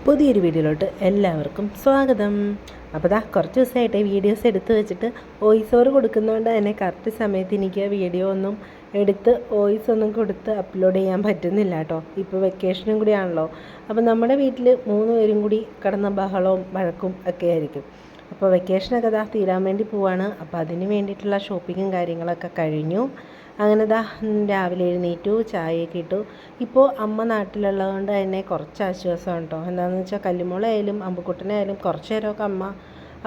പുതിയൊരു വീഡിയോയിലോട്ട് എല്ലാവർക്കും സ്വാഗതം. അപ്പോൾ കുറച്ച് ദിവസമായിട്ട് വീഡിയോസ് എടുത്ത് വെച്ചിട്ട് വോയിസ് ഓവർ കൊടുക്കുന്നതുകൊണ്ട് തന്നെ കറക്റ്റ് സമയത്ത് എനിക്ക് വീഡിയോ ഒന്നും എടുത്ത് വോയിസ് ഒന്നും കൊടുത്ത് അപ്ലോഡ് ചെയ്യാൻ പറ്റുന്നില്ല കേട്ടോ. ഇപ്പോൾ വെക്കേഷനും കൂടി ആണല്ലോ. അപ്പോൾ നമ്മുടെ വീട്ടിൽ 3 പേരും കൂടി കിടന്ന ബഹളവും വഴക്കും ഒക്കെ ആയിരിക്കും. അപ്പോൾ വെക്കേഷനൊക്കെ തീരാൻ വേണ്ടി പോവാണ്. അപ്പോൾ അതിന് വേണ്ടിയിട്ടുള്ള ഷോപ്പിങ്ങും കാര്യങ്ങളൊക്കെ കഴിഞ്ഞു. അങ്ങനെ രാവിലെ എഴുന്നേറ്റു, ചായയൊക്കെ ഇട്ടു. ഇപ്പോൾ അമ്മ നാട്ടിലുള്ളതുകൊണ്ട് തന്നെ കുറച്ച് ആശ്വാസമാണ് കേട്ടോ. എന്താണെന്ന് വെച്ചാൽ കല്ലുമോളായാലും അമ്പുക്കുട്ടനായാലും കുറച്ച് നേരമൊക്കെ അമ്മ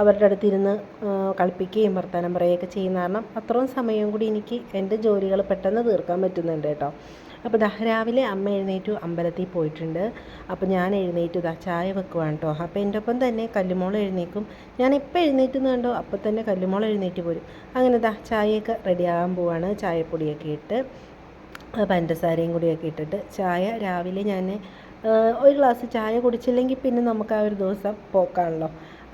അവരുടെ അടുത്തിരുന്ന് കളിപ്പിക്കുകയും വർത്തമാനം പറയുകയൊക്കെ ചെയ്യുന്ന കാരണം അത്രയും സമയം കൂടി എനിക്ക് എൻ്റെ ജോലികൾ പെട്ടെന്ന് തീർക്കാൻ പറ്റുന്നുണ്ട് കേട്ടോ. അപ്പോൾ രാവിലെ അമ്മ എഴുന്നേറ്റു അമ്പലത്തിൽ പോയിട്ടുണ്ട്. അപ്പോൾ ഞാൻ എഴുന്നേറ്റു ചായ വെക്കുവാണ് കേട്ടോ. അപ്പോൾ എൻ്റെ ഒപ്പം തന്നെ കല്ലുമോൾ എഴുന്നേക്കും. ഞാൻ എപ്പോൾ എഴുന്നേറ്റെന്ന് കണ്ടോ അപ്പോൾ തന്നെ കല്ലുമോൾ എഴുന്നേറ്റ് പോരും. അങ്ങനെ ചായയൊക്കെ റെഡിയാകാൻ പോവാണ്. ചായപ്പൊടിയൊക്കെ ഇട്ട് പഞ്ചസാരയും കൂടിയൊക്കെ ഇട്ടിട്ട് ചായ രാവിലെ ഞാൻ ഒരു ഗ്ലാസ് ചായ കുടിച്ചില്ലെങ്കിൽ പിന്നെ നമുക്ക് ആ ഒരു ദിവസം പോക്കാണല്ലോ.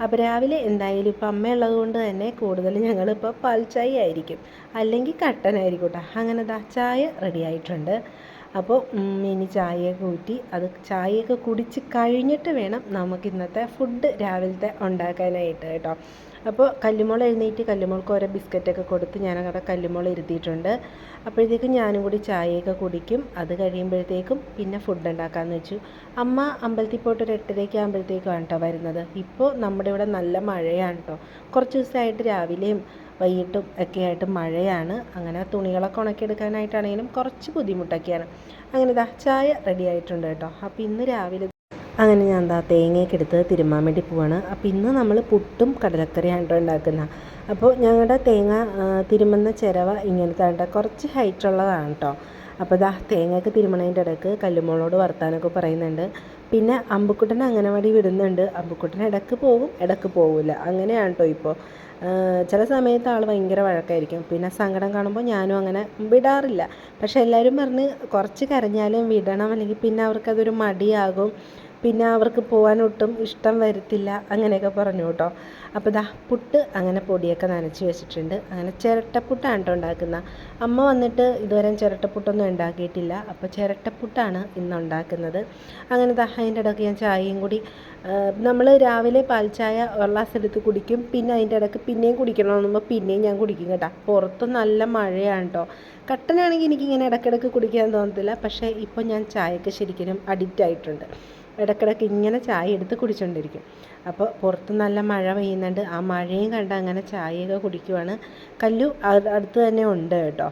അപ്പോൾ രാവിലെ എന്തായാലും ഇപ്പോൾ അമ്മയുള്ളത് കൊണ്ട് തന്നെ കൂടുതൽ ഞങ്ങളിപ്പോൾ പാൽ ചായ ആയിരിക്കും, അല്ലെങ്കിൽ കട്ടനായിരിക്കും കേട്ടോ. അങ്ങനെ ചായ റെഡി ആയിട്ടുണ്ട്. അപ്പോൾ ഇനി ചായയൊക്കെ ഊറ്റി അത് ചായയൊക്കെ കുടിച്ച് കഴിഞ്ഞിട്ട് വേണം നമുക്ക് ഇന്നത്തെ ഫുഡ് രാവിലത്തെ ഉണ്ടാക്കാനായിട്ട് കേട്ടോ. അപ്പോൾ കല്ലുമോൾ എഴുന്നേറ്റ് കല്ലുമോൾക്ക് ഓരോ ബിസ്ക്കറ്റൊക്കെ കൊടുത്ത് ഞാനവിടെ കല്ലുമോൾ ഇരുത്തിയിട്ടുണ്ട്. അപ്പോഴത്തേക്കും ഞാനും കൂടി ചായയൊക്കെ കുടിക്കും. അത് കഴിയുമ്പോഴത്തേക്കും പിന്നെ ഫുഡ് ഉണ്ടാക്കാമെന്ന് വെച്ചു. അമ്മ അമ്പലത്തിൽ പോയിട്ട് ഒരു 8:30 ആകുമ്പോഴത്തേക്കാണ് കേട്ടോ വരുന്നത്. ഇപ്പോൾ നമ്മുടെ ഇവിടെ നല്ല മഴയാണ് കേട്ടോ. കുറച്ച് ദിവസമായിട്ട് രാവിലെയും വൈകിട്ടും ഒക്കെ ആയിട്ട് മഴയാണ്. അങ്ങനെ തുണികളൊക്കെ ഉണക്കിയെടുക്കാനായിട്ടാണെങ്കിലും കുറച്ച് ബുദ്ധിമുട്ടൊക്കെയാണ്. അങ്ങനെ ചായ റെഡി ആയിട്ടുണ്ട് കേട്ടോ. അപ്പോൾ ഇന്ന് രാവിലെ അങ്ങനെ ഞാൻ തേങ്ങയൊക്കെ എടുത്ത് തിരുമ്മാൻ വേണ്ടി പോവാണ്. അപ്പോൾ ഇന്ന് നമ്മൾ പുട്ടും കടലക്കറിയാണ് ഉണ്ടാക്കുന്നത്. അപ്പോൾ ഞങ്ങളുടെ തേങ്ങ തിരുമുന്ന ചിരവ ഇങ്ങനത്തെ കുറച്ച് ഹൈറ്റുള്ളതാണ് കേട്ടോ. അപ്പോൾ തേങ്ങയൊക്കെ തിരുമണതിൻ്റെ ഇടയ്ക്ക് കല്ലുമോളോട് വർത്താനൊക്കെ പറയുന്നുണ്ട്. പിന്നെ അമ്പുക്കുട്ടൻ അംഗനവാടി വിടുന്നുണ്ട്. അമ്പുക്കുട്ടൻ ഇടയ്ക്ക് പോകും, ഇടയ്ക്ക് പോകില്ല, അങ്ങനെയാണ് കേട്ടോ. ഇപ്പോൾ ചില സമയത്ത് ആൾ ഭയങ്കര വഴക്കായിരിക്കും. പിന്നെ സങ്കടം കാണുമ്പോൾ ഞാനും അങ്ങനെ വിടാറില്ല. പക്ഷെ എല്ലാവരും പറഞ്ഞ് കുറച്ച് കരഞ്ഞാലും വിടണം, അല്ലെങ്കിൽ പിന്നെ അവർക്കതൊരു മടിയാകും, പിന്നെ അവർക്ക് പോകാനൊട്ടും ഇഷ്ടം വരത്തില്ല, അങ്ങനെയൊക്കെ പറഞ്ഞു കേട്ടോ. അപ്പോൾ പുട്ട് അങ്ങനെ പൊടിയൊക്കെ നനച്ച് വെച്ചിട്ടുണ്ട്. അങ്ങനെ ചിരട്ടപ്പുട്ടാണ് കേട്ടോ ഉണ്ടാക്കുന്നത്. അമ്മ വന്നിട്ട് ഇതുവരെ ചിരട്ടപ്പുട്ടൊന്നും ഉണ്ടാക്കിയിട്ടില്ല. അപ്പോൾ ചിരട്ടപ്പുട്ടാണ് ഇന്ന് ഉണ്ടാക്കുന്നത്. അങ്ങനെ അതിൻ്റെ ഇടയ്ക്ക് ഞാൻ ചായയും കൂടി നമ്മൾ രാവിലെ പാൽ ചായ ഒരു ഗ്ലാസ് എടുത്ത് കുടിക്കും. പിന്നെ അതിൻ്റെ ഇടയ്ക്ക് പിന്നെയും കുടിക്കണമെന്നുമ്പോൾ പിന്നെയും ഞാൻ കുടിക്കും കേട്ടോ. പുറത്ത് നല്ല മഴയാണ് കേട്ടോ. കട്ടനാണെങ്കിൽ എനിക്കിങ്ങനെ ഇടയ്ക്കിടയ്ക്ക് കുടിക്കാൻ തോന്നത്തില്ല. പക്ഷേ ഇപ്പോൾ ഞാൻ ചായക്ക് ശരിക്കും അഡിക്റ്റ് ആയിട്ടുണ്ട്. ഇടയ്ക്കിടയ്ക്ക് ഇങ്ങനെ ചായ എടുത്ത് കുടിച്ചുകൊണ്ടിരിക്കും. അപ്പോൾ പുറത്ത് നല്ല മഴ പെയ്യുന്നുണ്ട്. ആ മഴയും കണ്ട് അങ്ങനെ ചായയൊക്കെ കുടിക്കുവാണ്. കല്ലു അടുത്ത് തന്നെ ഉണ്ട് കേട്ടോ.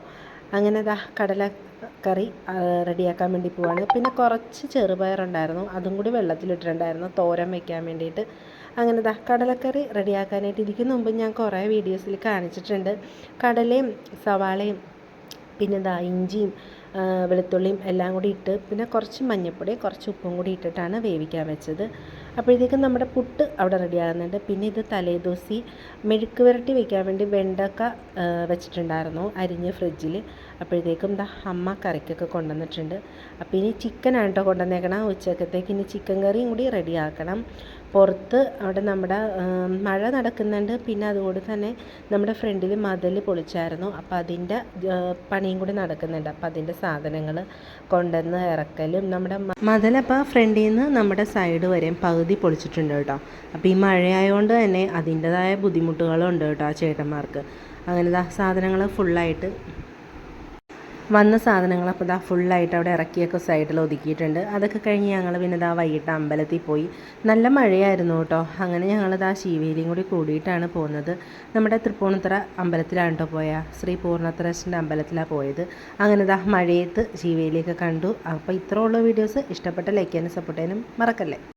അങ്ങനെ കടലക്കറി റെഡിയാക്കാൻ വേണ്ടി പോവാണ്. പിന്നെ കുറച്ച് ചെറുപയറുണ്ടായിരുന്നു, അതും കൂടി വെള്ളത്തിലിട്ടിട്ടുണ്ടായിരുന്നു തോരൻ വയ്ക്കാൻ വേണ്ടിയിട്ട്. അങ്ങനെ കടലക്കറി റെഡിയാക്കാനായിട്ട് ഇരിക്കുന്ന മുമ്പ് ഞാൻ കുറേ വീഡിയോസിൽ കാണിച്ചിട്ടുണ്ട്. കടലയും സവാളയും പിന്നെ ഇഞ്ചിയും വെളുത്തുള്ളിയും എല്ലാം കൂടി ഇട്ട് പിന്നെ കുറച്ച് മഞ്ഞൾപ്പൊടി കുറച്ച് ഉപ്പും കൂടി ഇട്ടിട്ടാണ് വേവിക്കാൻ വെച്ചത്. അപ്പോഴത്തേക്കും നമ്മുടെ പുട്ട് അവിടെ റെഡിയാകുന്നുണ്ട്. പിന്നെ ഇത് തലേദിവസി മെഴുക്ക് പുരട്ടി വയ്ക്കാൻ വേണ്ടി വെണ്ടക്ക വെച്ചിട്ടുണ്ടായിരുന്നു അരിഞ്ഞ് ഫ്രിഡ്ജിൽ. അപ്പോഴത്തേക്കും അമ്മ കറിക്കൊക്കെ കൊണ്ടുവന്നിട്ടുണ്ട്. അപ്പോൾ ഇനി ചിക്കനാണ് കേട്ടോ കൊണ്ടുവന്നേക്കണം. ഉച്ചക്കത്തേക്ക് ഇനി ചിക്കൻ കറിയും കൂടി റെഡിയാക്കണം. പുറത്ത് അവിടെ നമ്മുടെ മഴ നടക്കുന്നുണ്ട്. പിന്നെ അതുകൊണ്ട് തന്നെ നമ്മുടെ ഫ്രണ്ടിൽ മതിൽ പൊളിച്ചായിരുന്നു. അപ്പോൾ അതിൻ്റെ പണിയും കൂടി നടക്കുന്നുണ്ട്. അപ്പോൾ അതിൻ്റെ സാധനങ്ങൾ കൊണ്ടുവന്ന് ഇറക്കലും നമ്മുടെ മതിലപ്പോൾ ഫ്രണ്ടിൽ നിന്ന് നമ്മുടെ സൈഡ് വരെയും പകുതി പൊളിച്ചിട്ടുണ്ട് കേട്ടോ. അപ്പോൾ ഈ മഴയായതുകൊണ്ട് തന്നെ അതിൻ്റെതായ ബുദ്ധിമുട്ടുകളുണ്ട് കേട്ടോ ആ ചേട്ടന്മാർക്ക്. അങ്ങനെ സാധനങ്ങൾ ഫുള്ളായിട്ട് വന്ന സാധനങ്ങൾ അപ്പോൾ ഫുള്ളായിട്ട് അവിടെ ഇറക്കിയൊക്കെ സൈഡിൽ ഒതുക്കിയിട്ടുണ്ട്. അതൊക്കെ കഴിഞ്ഞ് ഞങ്ങൾ പിന്നെ വൈകിട്ട് അമ്പലത്തിൽ പോയി. നല്ല മഴയായിരുന്നു കേട്ടോ. അങ്ങനെ ഞങ്ങൾ ശിവേലിയും കൂടി കൂടിയിട്ടാണ് പോകുന്നത്. നമ്മുടെ തൃപ്പൂണിത്തുറ അമ്പലത്തിലാണ് കേട്ടോ ശ്രീ പൂർണ്ണത്രേശൻ്റെ അമ്പലത്തിലാണ് പോയത്. അങ്ങനെ മഴയത്ത് ശിവേലിയൊക്കെ കണ്ടു. അപ്പോൾ ഇത്രയുള്ള വീഡിയോസ് ഇഷ്ടപ്പെട്ട ലൈക്ക് ചെയ്യാനും സപ്പോർട്ട് ചെയ്യാനും മറക്കല്ലേ.